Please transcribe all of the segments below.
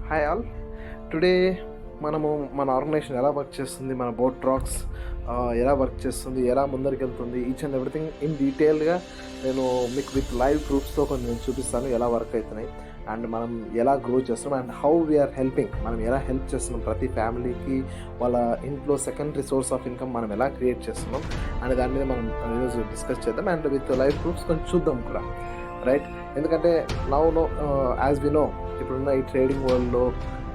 Hi all. Today మనము మన organisation ఎలా వర్క్ చేస్తుంది, మన బోట్ ట్రాక్స్ ఎలా వర్క్ చేస్తుంది, ఎలా ముందరికి వెళ్తుంది, ఈచ్ అండ్ ఎవ్రీథింగ్ ఇన్ డీటెయిల్గా నేను మీకు విత్ లైవ్ ప్రూఫ్స్తో కొన్ని నేను చూపిస్తాను ఎలా వర్క్ అవుతున్నాయి అండ్ మనం ఎలా గ్రో చేస్తున్నాం అండ్ హౌ వీఆర్ హెల్పింగ్, మనం ఎలా హెల్ప్ చేస్తున్నాం ప్రతి ఫ్యామిలీకి వాళ్ళ ఇంట్లో సెకండరీ సోర్స్ ఆఫ్ ఇన్కమ్ మనం ఎలా క్రియేట్ చేస్తున్నాం అనే దాని మీద మనం ఈరోజు డిస్కస్ చేద్దాం అండ్ విత్ లైవ్ ప్రూఫ్స్ కొంచెం చూద్దాం కూడా, రైట్? ఎందుకంటే నౌ యాజ్ వి నో ఇప్పుడున్న ఈ ట్రేడింగ్ వరల్డ్లో,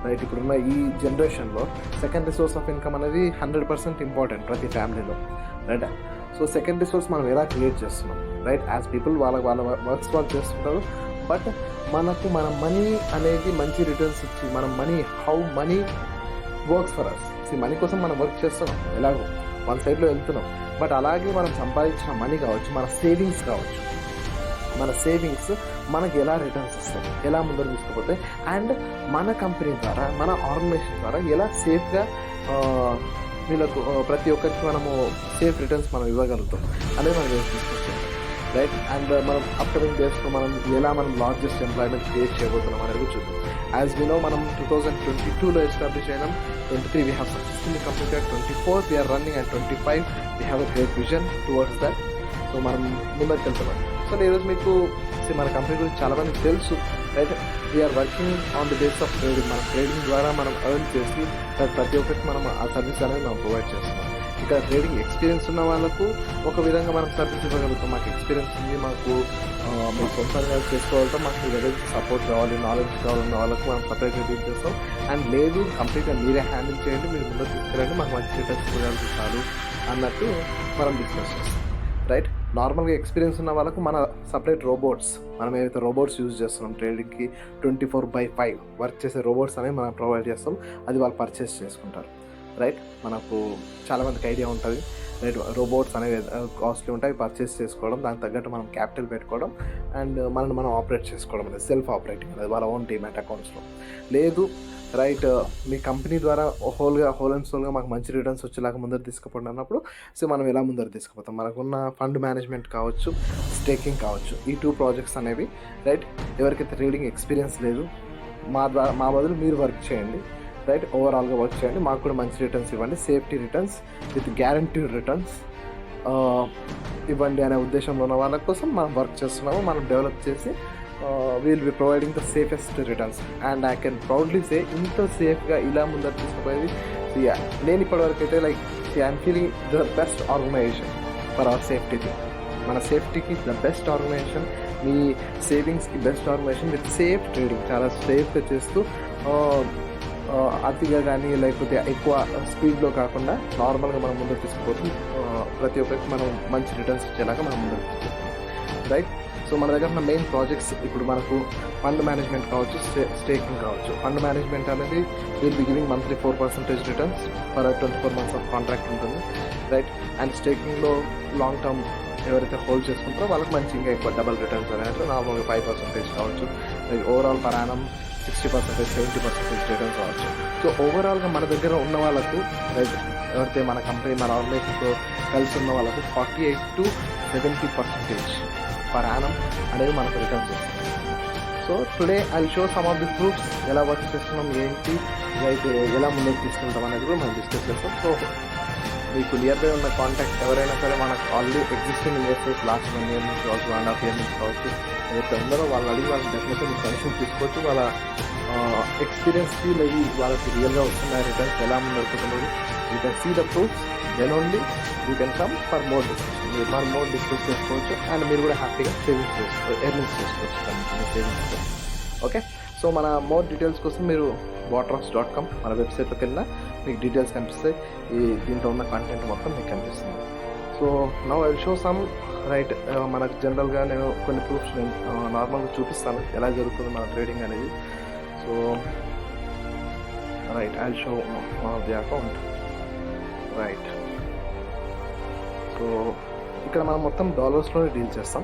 రైట్, ఇప్పుడున్న ఈ జనరేషన్లో సెకండరీ సోర్స్ ఆఫ్ ఇన్కమ్ అనేది 100% ఇంపార్టెంట్ ప్రతి ఫ్యామిలీలో, రైట్? సో సెకండరీ సోర్స్ మనం ఎలా క్రియేట్ చేస్తున్నాం, రైట్? యాజ్ పీపుల్ వాళ్ళ వర్క్స్ వాళ్ళు చేస్తుంటారు, బట్ మనకు మన మనీ అనేది మంచి రిటర్న్స్ ఇచ్చి how money works for us. Money కోసం మనం వర్క్ చేస్తున్నాం, ఎలాగో వన్ సైడ్లో వెళ్తున్నాం, బట్ అలాగే మనం సంపాదించిన మనీ కావచ్చు, మన సేవింగ్స్ కావచ్చు, మన సేవింగ్స్ మనకి ఎలా రిటర్న్స్ ఇస్తాయి, ఎలా ముందర తీసుకుపోతే అండ్ మన కంపెనీ ద్వారా, మన ఆర్గనైజేషన్ ద్వారా ఎలా సేఫ్గా వీళ్ళకు ప్రతి ఒక్కరికి మనము సేఫ్ రిటర్న్స్ మనం ఇవ్వగలుగుతాం అనేది మనం తీసుకొస్తాం, రైట్? అండ్ మనం అప్కమింగ్ డేస్లో మనం ఎలా మనం లార్జెస్ట్ ఎంప్లాయ్మెంట్ క్రియేట్ చేయబోతున్నాం అనేది చూద్దాం. యాజ్ వి నో మనం 2022లో ఎస్టాబ్లిష్ అయినాం, 23 we have successfully completed, 24 we are running and 25 we have a great vision towards that. So మనం ముందరికి వెళ్తున్నాం. సో ఈరోజు మీకు మన కంపెనీ గురించి చాలా మందికి తెలుసు, right? We are working on the base of trading. మన ట్రేడింగ్ ద్వారా మనం ఎర్న్ చేసి ప్రతి ఒక్కరికి మనం ఆ సర్వీస్ అనేది మనం ప్రొవైడ్ చేస్తున్నాం. ఇక్కడ ట్రేడింగ్ ఎక్స్పీరియన్స్ ఉన్న వాళ్ళకు ఒక విధంగా మనం సర్వీస్ ఇవ్వగలుగుతాం. మాకు ఎక్స్పీరియన్స్ ఉంది, మాకు మేము సొంతంగా చేసుకోవాలంటే మాకు మీ దగ్గర సపోర్ట్ కావాలి, నాలెడ్జ్ కావాలన్న వాళ్ళకు మనం సపరేట్గా డీల్ చేస్తాం. అండ్ లేదు కంప్లీట్గా మీరే హ్యాండిల్ చేయండి, మీరు ముందు తీసుకురండి, మాకు మంచి రిటర్న్స్ ఇవ్వగలిగి చాలు అన్నట్టు మనం డిస్కస్ చేస్తాం, రైట్? నార్మల్గా ఎక్స్పీరియన్స్ ఉన్న వాళ్ళకు మన సపరేట్ రోబోట్స్, మనం ఏదైతే రోబోట్స్ యూజ్ చేస్తున్నాం ట్రేడింగ్కి 24/5 వర్క్ చేసే రోబోట్స్ అనేవి మనం ప్రొవైడ్ చేస్తాం. అది వాళ్ళు పర్చేస్ చేసుకుంటారు, రైట్? మనకు చాలామందికి ఐడియా ఉంటుంది, రైట్? రోబోట్స్ అనేవి కాస్ట్లీ ఉంటాయి, పర్చేస్ చేసుకోవడం, దానికి తగ్గట్టు మనం క్యాపిటల్ పెట్టుకోవడం అండ్ మనం ఆపరేట్ చేసుకోవడం అనేది సెల్ఫ్ ఆపరేటింగ్ అనేది వాళ్ళ ఓన్ డీమ్యాట్ అకౌంట్స్లో. లేదు, రైట్, మీ కంపెనీ ద్వారా హోల్ అండ్ సోల్గా మాకు మంచి రిటర్న్స్ వచ్చేలాగా ముందర తీసుకుపోండి అన్నప్పుడు సో మనం ఎలా ముందర తీసుకుపోతాం? మనకున్న ఫండ్ మేనేజ్మెంట్ కావచ్చు, స్టేకింగ్ కావచ్చు, ఈ 2 ప్రాజెక్ట్స్ అనేవి, రైట్? ఎవరికైతే ట్రేడింగ్ ఎక్స్పీరియన్స్ లేదు మా బదులు మీరు వర్క్ చేయండి, రైట్? ఓవరాల్గా వర్క్ చేయండి, మాకు కూడా మంచి రిటర్న్స్ ఇవ్వండి, safety returns with guaranteed returns ఇవ్వండి అనే ఉద్దేశంలో ఉన్న వాళ్ళ కోసం మనం వర్క్ చేస్తున్నాము. మనం డెవలప్ చేసి will be providing the safest returns and I can proudly say ఇంత సేఫ్గా ఇలా ముందర తీసుకుపోయేది నేను ఇప్పటివరకు అయితే like I'm feeling the best organization for our సేఫ్టీకి. మన సేఫ్టీకి ద బెస్ట్ ఆర్గనైజేషన్, మీ సేవింగ్స్కి best organization with safe trading, చాలా సేఫ్గా చేస్తూ అతిగా కానీ లేకపోతే ఎక్కువ స్పీడ్లో కాకుండా నార్మల్గా మనం ముందుకు తీసుకుపోతుంది ప్రతి ఒక్కరికి మనం మంచి రిటర్న్స్ ఇచ్చేలాగా మనం ముందుకు తీసుకుంటాం, రైట్? సో మన దగ్గర ఉన్న మెయిన్ ప్రాజెక్ట్స్ ఇప్పుడు మనకు ఫండ్ మేనేజ్మెంట్ కావచ్చు, స్టేకింగ్ కావచ్చు. ఫండ్ మేనేజ్మెంట్ అనేది will be giving monthly 4% returns for 24 months of contract ఉంటుంది, రైట్? అండ్ స్టేకింగ్లో లాంగ్ టర్మ్ ఎవరైతే హోల్డ్ చేసుకుంటారో వాళ్ళకి మంచి ఇంకా ఎక్కువ డబల్ రిటర్న్స్ అనేది నార్మల్గా 5% కావచ్చు, ఓవరాల్ పర్ యానం 60%, 70% రిటర్న్స్ కావచ్చు. సో ఓవరాల్గా మన దగ్గర ఉన్న వాళ్ళకు, రైట్, ఎవరైతే మన కంపెనీ మన ఆర్గనైజేషన్తో కలిసి ఉన్న వాళ్ళకు 48 to 70% పర్ యానం అనేది మనకు రిటర్న్స్ వస్తుంది. So today I show some of the proofs, ఎలా వర్క్ చేస్తున్నాం, ఏంటి, రైట్, ఎలా ముందుకు తీసుకుంటాం అనేది కూడా మనం డిస్కస్ చేస్తాం. సో మీకు నియర్ బై ఉన్న కాంటాక్ట్ ఎవరైనా సరే మనకు already existing investors last 1 year నుంచి కావచ్చు, 1.5 year నుంచి కావచ్చు, ఎవరైతే ఉందో వాళ్ళని అడిగి వాళ్ళకి డెఫినెట్గా మీకు కనెక్షన్ తీసుకోవచ్చు. వాళ్ళ ఎక్స్పీరియన్స్కి లేదు వాళ్ళకి రియల్గా వస్తున్నాయి రిటర్న్స్, ఎలా ముందుకుతున్నారు, you can see the proofs, then only you can come for more discussion. మీరు మోర్ డిస్కస్ చేసుకోవచ్చు అండ్ మీరు కూడా హ్యాపీగా సేవింగ్స్ చేసుకోవచ్చు, ఎర్నింగ్స్ చేసుకోవచ్చు సేవింగ్స్. ఓకే, సో మన మోర్ డీటెయిల్స్ కోసం మీరు botrocks.com మన వెబ్సైట్లోకి వెళ్ళినా మీకు డీటెయిల్స్ కనిపిస్తాయి. దీంట్లో ఉన్న కంటెంట్ మొత్తం మీకు కనిపిస్తుంది. So now I will show some, right? మనకు జనరల్గా నేను కొన్ని ప్రూఫ్స్ నేను నార్మల్గా చూపిస్తాను ఎలా జరుగుతుంది మన ట్రేడింగ్ అనేది. So right, I will show the account, right? So ఇక్కడ మనం మొత్తం డాలర్స్లోనే డీల్ చేస్తాం,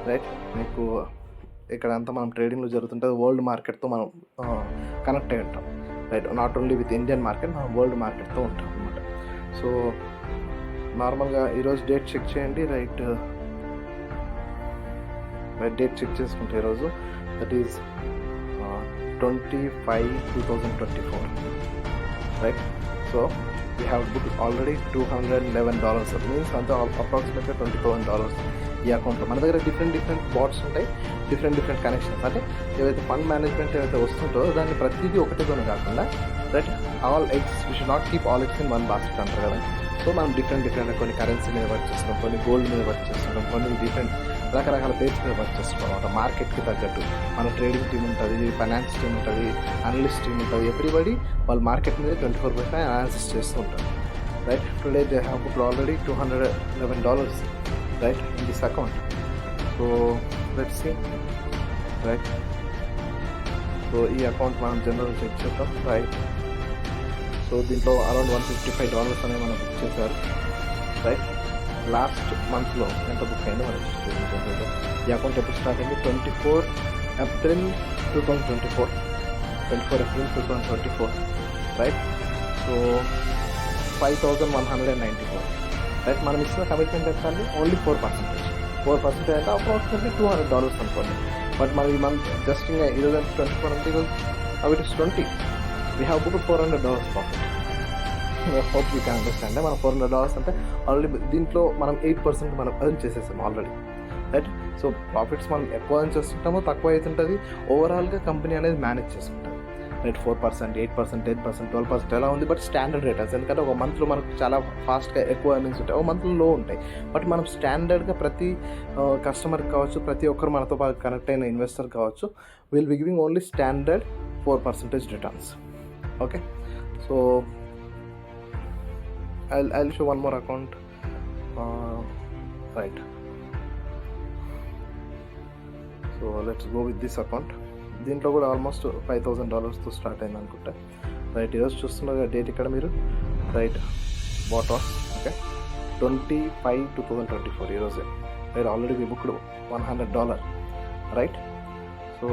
రైట్? మీకు ఇక్కడ అంతా మనం ట్రేడింగ్లో జరుగుతుంటుంది, వరల్డ్ మార్కెట్తో మనం కనెక్ట్ అయి ఉంటాం, right? Not only with Indian market, మనం వరల్డ్ మార్కెట్తో ఉంటాం అనమాట. సో నార్మల్గా ఈరోజు డేట్ చెక్ చేయండి, రైట్? డేట్ చెక్ చేసుకుంటే ఈరోజు that is 25/2024, right? So we have booked already $211. It means approximately $20,000 ఈ అకౌంట్లో. మన దగ్గర డిఫరెంట్ బాట్స్ ఉంటాయి, డిఫరెంట్ కనెక్షన్స్. అంటే ఏవైతే ఫండ్ మేనేజ్మెంట్ ఏవైతే వస్తుందో దాన్ని ప్రతిదీ ఒకటితోనే కాకుండా, right, all eggs we should not keep all eggs in one basket అంటారు కదా. సో మనం డిఫరెంట్ కొన్ని కరెన్సీ మీద వర్క్ చేస్తున్నాం, కొన్ని గోల్డ్ మీద వర్క్ చేస్తున్నాం, కొన్ని డిఫరెంట్ రకరకాల పేర్స్ మీద వర్క్ చేస్తున్నాం అనమాట. మార్కెట్కి తగ్గట్టు మన ట్రేడింగ్ టీమ్ ఉంటుంది, ఫైనాన్స్ టీమ్ ఉంటుంది, అనలిస్ట్ టీమ్ ఉంటుంది. ఎవ్రీబడి వాళ్ళు మార్కెట్ మీద 24/5 అనాలిసిస్ చేస్తూ ఉంటారు, right? Today they have booked already $211, right, in this account. So let's see, right? So ఈ అకౌంట్ మనం జనరల్ చెక్ చేద్దాం, రైట్? సో దీంట్లో అరౌండ్ $155 అనేది మనం బుక్ చేశారు, రైట్? లాస్ట్ మంత్లో ఎంత బుక్ అయిందో మనం చూద్దాం. ఈ అకౌంట్ ఎప్పుడు స్టార్ట్ అయింది? 24 ఏప్రిల్ 2024, రైట్? So 5,194, right? మనం ఇచ్చిన కమిట్మెంట్ ఎంత అండి? ఓన్లీ 4% అంటే అప్రాక్సిమేట్లీ $200 అనుకోండి. బట్ మనం ఈ మంత్ జస్ట్ ఇంకా 2024 అంటే it is 20. We have book $400 profit. Hope you can understand. మనం $400 అంటే ఆల్రెడీ దీంట్లో మనం 8% మనం ఎర్న్ చేసేసాం ఆల్రెడీ, రైట్? సో ప్రాఫిట్స్ మనం ఎక్కువ ఎర్న్ చేస్తుంటామో తక్కువ అవుతుంటుంది. ఓవరాల్గా కంపెనీ అనేది మేనేజ్ చేసుకుంటుంది, రైట్? 4%, 8%, 10%, 12% ఎలా ఉంది, బట్ స్టాండర్డ్ రిటర్న్స్. ఎందుకంటే ఒక మంత్లో మనకు చాలా ఫాస్ట్గా ఎక్కువ ఎర్నింగ్స్ ఉంటాయి, ఒక మంత్లో లో ఉంటాయి. బట్ మనం స్టాండర్డ్గా ప్రతి కస్టమర్కి కావచ్చు, ప్రతి ఒక్కరు మనతో బాగా కనెక్ట్ అయిన ఇన్వెస్టర్ కావచ్చు, will be giving only standard 4% returns. Okay, so I'll show one more account, right? So let's go with this account. దీంట్లో కూడా ఆల్మోస్ట్ $5,000తో స్టార్ట్ అయింది అనుకుంటా, రైట్? ఈరోజు చూస్తున్నారు డేట్ ఇక్కడ మీరు, రైట్? బాటాస్, ఓకే, 25/2024 ఈరోజే, right? Already we booked $100, right? So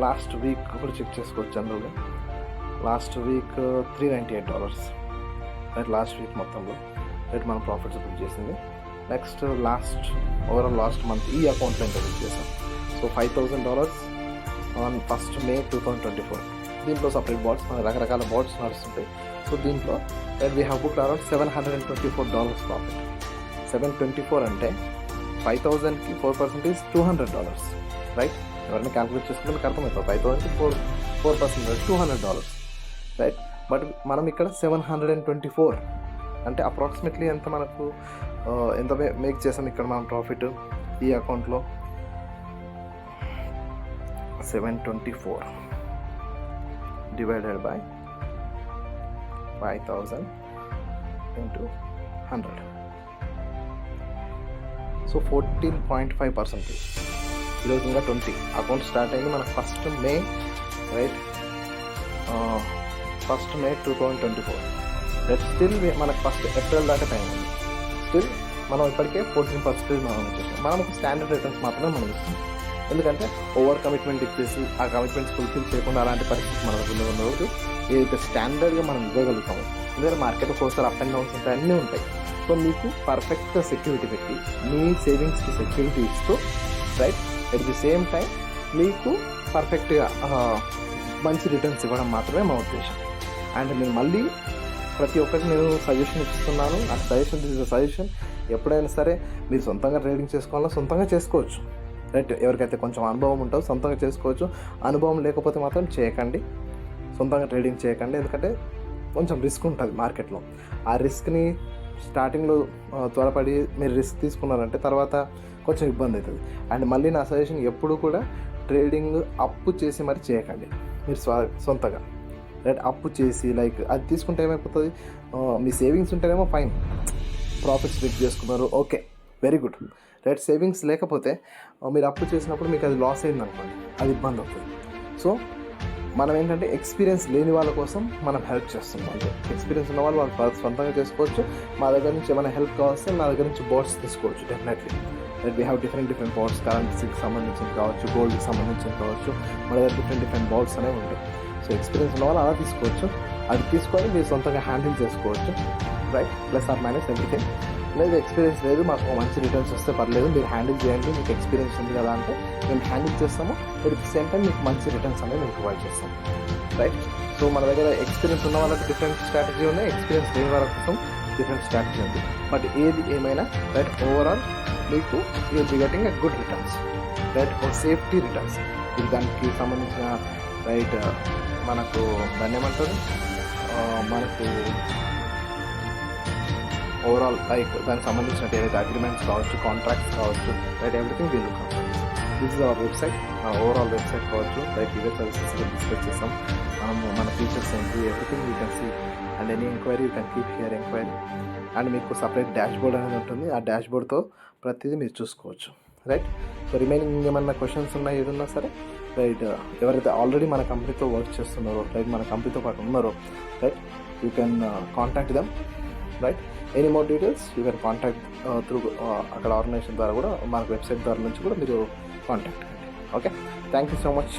last week కూడా చెక్ చేసుకోవచ్చు అందులో. Last week $398, right? Last week మొత్తంలో, రైట్, మనం ప్రాఫిట్స్ బుక్ చేసింది. నెక్స్ట్ ఓవరాల్ లాస్ట్ మంత్ ఈ అకౌంట్లో ఎంత బుక్ చేసాం? So $5,000 on 1st May 2024. దీంట్లో సపరేట్ బాట్స్, మన రకరకాల బాట్స్ నడుస్తుంటాయి. సో దీంట్లో we have booked around $724 profit. 724 అంటే 5,000కి 4% ఈజ్ $200, రైట్? ఎవరైనా క్యాల్కులేట్ చేసుకుంటే మీకు అర్థమవుతుంది. 5,000కి 4% $200, రైట్? బట్ మనం ఇక్కడ 724 అంటే అప్రాక్సిమేట్లీ ఎంత మనకు ఎంత మేక్ చేసాం ఇక్కడ మనం ప్రాఫిట్ ఈ అకౌంట్లో? 724 divided by 5,000 into 100. So 14.5%. ఈరోజు ఇంకా 20. అకౌంట్ స్టార్ట్ అయింది మనకు 1st May, right? 1st May 2024, right? Still మనకు 1st April దాకా టైం ఉంది. స్టిల్ మనం ఇప్పటికే 14% మనం వచ్చేసాం. మనం ఒక స్టాండర్డ్ రిటర్న్స్ మాత్రమే మనం ఇస్తాం. ఎందుకంటే ఓవర్ కమిట్మెంట్ ఇచ్చేసి ఆ కమిట్మెంట్స్ ఫుల్ఫిల్ చేయకుండా అలాంటి పరిస్థితి మనకు ఉండదు. ఏదైతే స్టాండర్డ్గా మనం ఇవ్వగలుగుతాము, ఎందుకంటే మార్కెట్ ఒకసారి అప్ అండ్ డౌన్స్ ఉంటాయి, అన్నీ ఉంటాయి. సో మీకు పర్ఫెక్ట్ సెక్యూరిటీ పెట్టి మీ సేవింగ్స్కి సెక్యూరిటీ ఇస్తూ, right, at the same time మీకు పర్ఫెక్ట్గా మంచి రిటర్న్స్ ఇవ్వడం మాత్రమే మా ఉద్దేశం. అండ్ నేను మళ్ళీ ప్రతి ఒక్కరికి నేను సజెషన్ ఇస్తున్నాను. ఆ సజెషన్ ఎప్పుడైనా సరే మీరు సొంతంగా ట్రేడింగ్ చేసుకోవాలన్నా సొంతంగా చేసుకోవచ్చు, రైట్? ఎవరికైతే కొంచెం అనుభవం ఉంటుందో సొంతంగా చేసుకోవచ్చు. అనుభవం లేకపోతే మాత్రం చేయకండి, సొంతంగా ట్రేడింగ్ చేయకండి. ఎందుకంటే కొంచెం రిస్క్ ఉంటుంది మార్కెట్లో. ఆ రిస్క్ని స్టార్టింగ్లో త్వరపడి మీరు రిస్క్ తీసుకున్నారంటే తర్వాత కొంచెం ఇబ్బంది అవుతుంది. అండ్ మళ్ళీ నా సజెషన్ ఎప్పుడు కూడా ట్రేడింగ్ అప్పు చేసి మరి చేయకండి మీరు సొంతగా, రైట్? అప్పు చేసి లైక్ అది తీసుకుంటే ఏమైపోతుంది, మీ సేవింగ్స్ ఉంటేనేమో ఫైన్, ప్రాఫిట్స్ బిక్ చేసుకున్నారు, okay, very good, right? Savings లేకపోతే మీరు అప్పు చేసినప్పుడు మీకు అది లాస్ అయింది అనుకోండి, అది ఇబ్బంది అవుతుంది. సో మనం ఏంటంటే ఎక్స్పీరియన్స్ లేని వాళ్ళ కోసం మనం హెల్ప్ చేస్తున్నాం. ఎక్స్పీరియన్స్ ఉన్న వాళ్ళు సొంతంగా చేసుకోవచ్చు. మా దగ్గర నుంచి ఏమైనా హెల్ప్ కావాల్సి నా దగ్గర నుంచి బోర్డ్స్ తీసుకోవచ్చు definitely. We have different boards, కరెన్సీకి సంబంధించినవి కావచ్చు, గోల్డ్కి సంబంధించినవి కావచ్చు, మన దగ్గర డిఫరెంట్ బోర్డ్స్ అనేవి ఉంటాయి. సో ఎక్స్పీరియన్స్ ఉన్న వాళ్ళు అలా తీసుకోవచ్చు. అది తీసుకొని మీరు సొంతంగా హ్యాండిల్ చేసుకోవచ్చు, right? Plus or minus everything. లేదు ఎక్స్పీరియన్స్ లేదు, మాకు మంచి రిటర్న్స్ వస్తే పర్లేదు, మీరు హ్యాండిల్ చేయండి, మీకు ఎక్స్పీరియన్స్ ఉంది కదా అంటే మేము హ్యాండిల్ చేస్తాము. ఎట్ ది సేమ్ టైం మీకు మంచి రిటర్న్స్ అనేది మేము ప్రొవైడ్ చేస్తాం, రైట్. సో మన దగ్గర ఎక్స్పీరియన్స్ ఉన్న వాళ్ళకి డిఫరెంట్ స్ట్రాటజీ ఉన్నాయి, ఎక్స్పీరియన్స్ లేని వాళ్ళ కోసం డిఫరెంట్ స్ట్రాటజీ ఉంది. బట్ ఏది ఏమైనా రైట్, ఓవరాల్ మీకు you'll be getting a good returns, right, ఓ సేఫ్టీ రిటర్న్స్. ఇది దానికి సంబంధించిన రైట్ మనకు దాన్ని ఏమంటారు, మనకు ఓవరాల్ లైక్ దానికి సంబంధించిన ఏదైతే అగ్రిమెంట్స్ కావచ్చు, కాంట్రాక్ట్స్ కావచ్చు, right, everything we'll look out. This is our website, overall website కావచ్చు, రైట్. ఇదే సర్వీసెస్ డిస్కస్ చేస్తాం మనము, మన ఫీచర్స్ ఏంటి, everything you can see and any enquiry you can keep here enquiry. And మీకు సపరేట్ డాష్ బోర్డ్ అనేది ఉంటుంది, ఆ డాష్ బోర్డ్తో ప్రతిదీ మీరు చూసుకోవచ్చు, రైట్. సో రిమైనింగ్ ఏమన్నా క్వశ్చన్స్ ఉన్నాయి ఏదన్నా సరే, రైట్, ఎవరైతే ఆల్రెడీ మన కంపెనీతో వర్క్ చేస్తున్నారో, రైట్, మన కంపెనీతో పాటు ఉన్నారో, right, you can contact them, right. Any more details you can contact through అక్కడ ఆర్గనైజేషన్ ద్వారా కూడా, మన వెబ్సైట్ ద్వారా నుంచి కూడా మీరు కాంటాక్ట్ కండి. Okay, thank you so much.